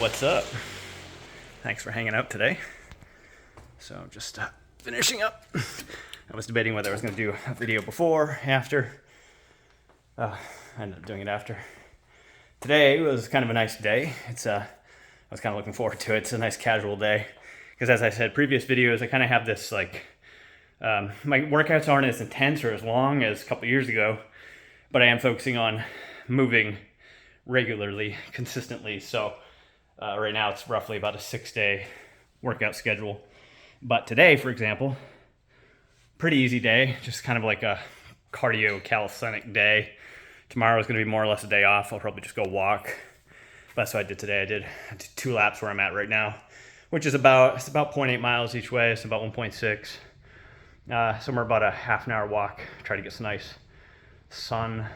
What's up? Thanks for hanging out today. So I'm just finishing up. I was debating whether I was going to do a video before, after. I ended up doing it after. Today was kind of a nice day. I was kind of looking forward to it. It's a nice casual day. Because as I said, previous videos, I kind of have this my workouts aren't as intense or as long as a couple years ago, but I am focusing on moving regularly, consistently. So right now it's roughly about a 6-day workout schedule. But today, for example, pretty easy day, just kind of like a cardio calisthenic day. Tomorrow is going to be more or less a day off. I'll probably just go walk. That's what I did today. I did 2 laps where I'm at right now, which is about 0.8 miles each way. It's about 1.6. Somewhere about a half an hour walk. Try to get some nice sun.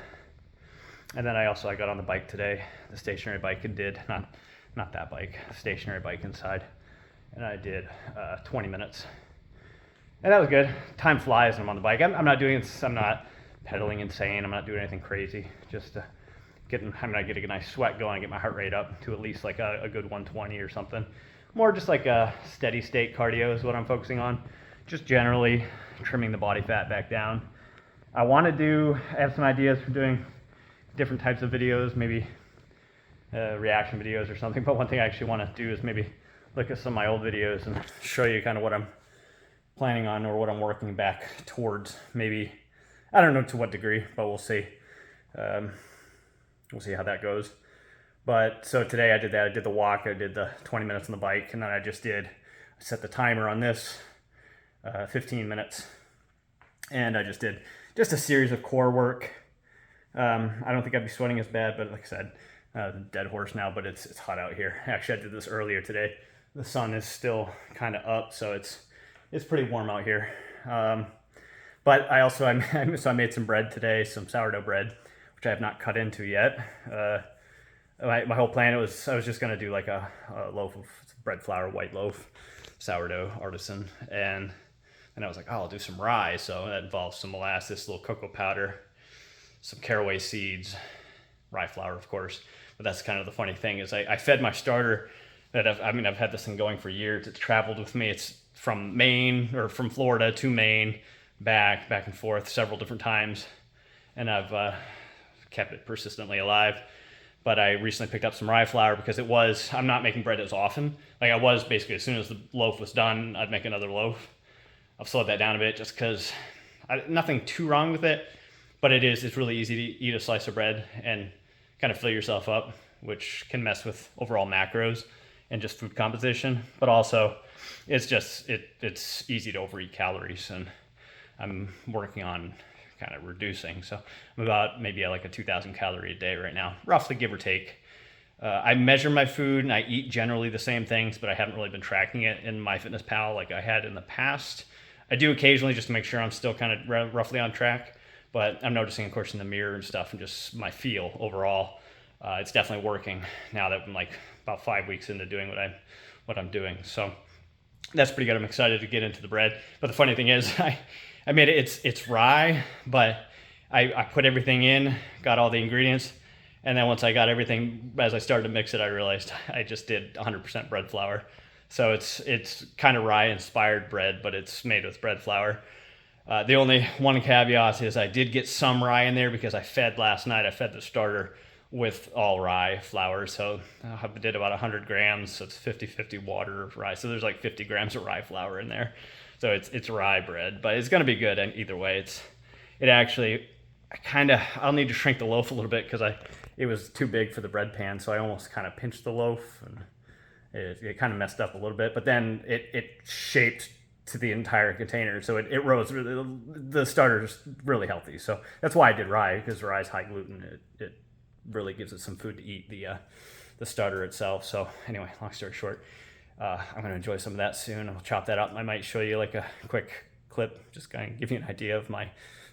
And then I got on the bike today, the stationary bike, and did not that bike, the stationary bike inside, and I did 20 minutes, and that was good. Time flies when I'm on the bike. I'm not pedaling insane. I'm not doing anything crazy. Just getting a nice sweat going, get my heart rate up to at least like a good 120 or something. More just like a steady state cardio is what I'm focusing on. Just generally trimming the body fat back down. I have some ideas for doing different types of videos, maybe reaction videos or something. But one thing I actually want to do is maybe look at some of my old videos and show you kind of what I'm planning on or what I'm working back towards. Maybe, I don't know to what degree, but we'll see. We'll see how that goes. But so today I did that. I did the walk. I did the 20 minutes on the bike, and then I set the timer on this 15 minutes, and I just did a series of core work. I don't think I'd be sweating as bad, but like I said, dead horse now, but it's hot out here. Actually, I did this earlier today. The sun is still kind of up, so it's pretty warm out here. But I made some bread today, some sourdough bread, which I have not cut into yet. My whole plan I was just gonna do like a loaf of bread flour, white loaf, sourdough, artisan, and I was like, oh, I'll do some rye. So that involves some molasses, a little cocoa powder, some caraway seeds, rye flour, of course. But that's kind of the funny thing is I fed my starter that I've had this thing going for years. It's traveled with me. It's from from Florida to Maine, back and forth several different times. And I've kept it persistently alive. But I recently picked up some rye flour because I'm not making bread as often. Like I was basically, as soon as the loaf was done, I'd make another loaf. I've slowed that down a bit just because nothing too wrong with it. But it's really easy to eat a slice of bread and kind of fill yourself up, which can mess with overall macros and just food composition. But also, it's easy to overeat calories, and I'm working on kind of reducing. So I'm about maybe like a 2,000 calorie a day right now, roughly, give or take. I measure my food and I eat generally the same things, but I haven't really been tracking it in MyFitnessPal like I had in the past. I do occasionally just to make sure I'm still kind of roughly on track. But I'm noticing, of course, in the mirror and stuff, and just my feel overall, it's definitely working now that I'm like about 5 weeks into doing what I'm doing. So that's pretty good. I'm excited to get into the bread. But the funny thing is, I made it. It's rye, but I put everything in, got all the ingredients, and then once I got everything, as I started to mix it, I realized I just did 100% bread flour. So it's kind of rye inspired bread, but it's made with bread flour. The only one caveat is I did get some rye in there because I fed the starter with all rye flour. So I did about 100 grams. So it's 50-50 water of rye. So there's like 50 grams of rye flour in there. So it's rye bread, but it's going to be good either way. I'll need to shrink the loaf a little bit because it was too big for the bread pan. So I almost kind of pinched the loaf and it kind of messed up a little bit, but then it shaped to the entire container, so it rose. The starter's really healthy, so that's why I did rye, because rye is high gluten. It really gives it some food to eat, the starter itself. So anyway, long story short, I'm going to enjoy some of that soon. I'll chop that up. I might show you like a quick clip, just kind of give you an idea of my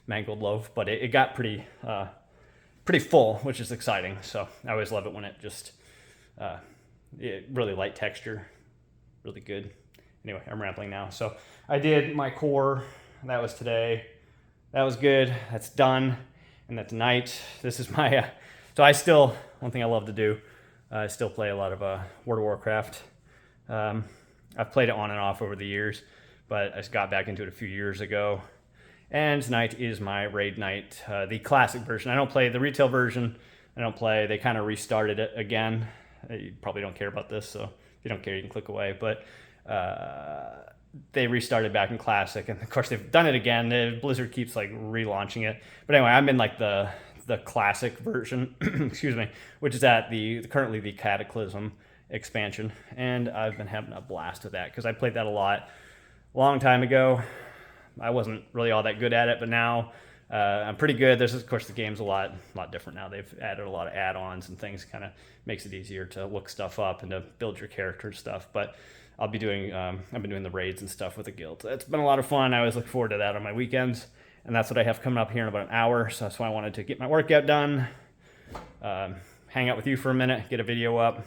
mangled loaf. But it got pretty full, which is exciting. So I always love it when it just really light texture, really good. Anyway, I'm rambling now. So I did my core. That was today. That was good. That's done. And then tonight, this is my... one thing I love to do, I still play a lot of World of Warcraft. I've played it on and off over the years, but I just got back into it a few years ago. And tonight is my raid night, the classic version. I don't play the retail version. I don't play. They kind of restarted it again. You probably don't care about this, so if you don't care, you can click away. But they restarted back in classic, and of course they've done it again. Blizzard keeps like relaunching it. But anyway, I'm in like the classic version, excuse me, which is at currently the Cataclysm expansion, and I've been having a blast with that because I played that a lot a long time ago. I wasn't really all that good at it, but now I'm pretty good. There's, of course, the game's a lot different now. They've added a lot of add-ons and things, kind of makes it easier to look stuff up and to build your character and stuff. But I'll be doing, I've been doing the raids and stuff with the guild. It's been a lot of fun. I always look forward to that on my weekends, and that's what I have coming up here in about an hour. So that's why I wanted to get my workout done, hang out with you for a minute, get a video up,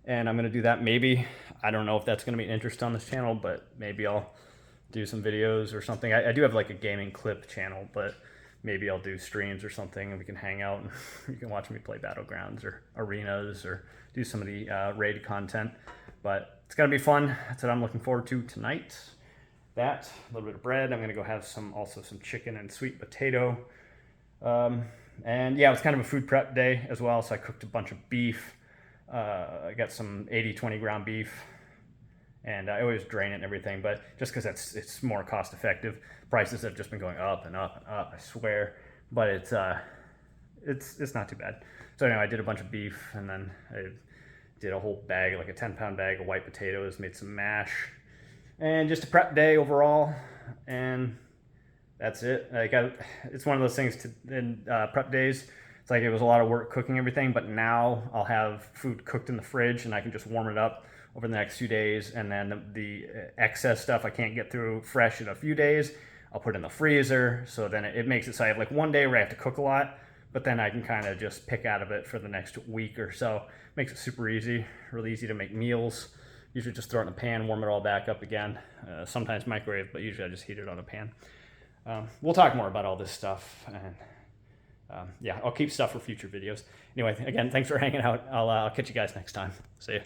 and I'm going to do that. Maybe, I don't know if that's going to be an interest on this channel, but maybe I'll do some videos or something. I do have like a gaming clip channel, but maybe I'll do streams or something and we can hang out and you can watch me play Battlegrounds or Arenas or do some of the raid content. But it's gonna be fun. That's what I'm looking forward to tonight. That, a little bit of bread. I'm gonna go have also some chicken and sweet potato. And yeah, it was kind of a food prep day as well, so I cooked a bunch of beef. I got some 80-20 ground beef, and I always drain it and everything, but just because it's more cost effective. Prices have just been going up and up and up, I swear, but it's not too bad. So anyway, I did a bunch of beef, and then I did a whole bag, like a 10-pound bag of white potatoes, made some mash, and just a prep day overall, and that's it. Like it's one of those things in prep days. It's like it was a lot of work cooking everything, but now I'll have food cooked in the fridge, and I can just warm it up over the next few days, and then the excess stuff I can't get through fresh in a few days, I'll put in the freezer. So then it makes it so I have like one day where I have to cook a lot, but then I can kind of just pick out of it for the next week or so. Makes it super easy, really easy to make meals. Usually just throw it in a pan, warm it all back up again. Sometimes microwave, but usually I just heat it on a pan. We'll talk more about all this stuff, and yeah, I'll keep stuff for future videos. Anyway, again, thanks for hanging out. I'll catch you guys next time. See ya.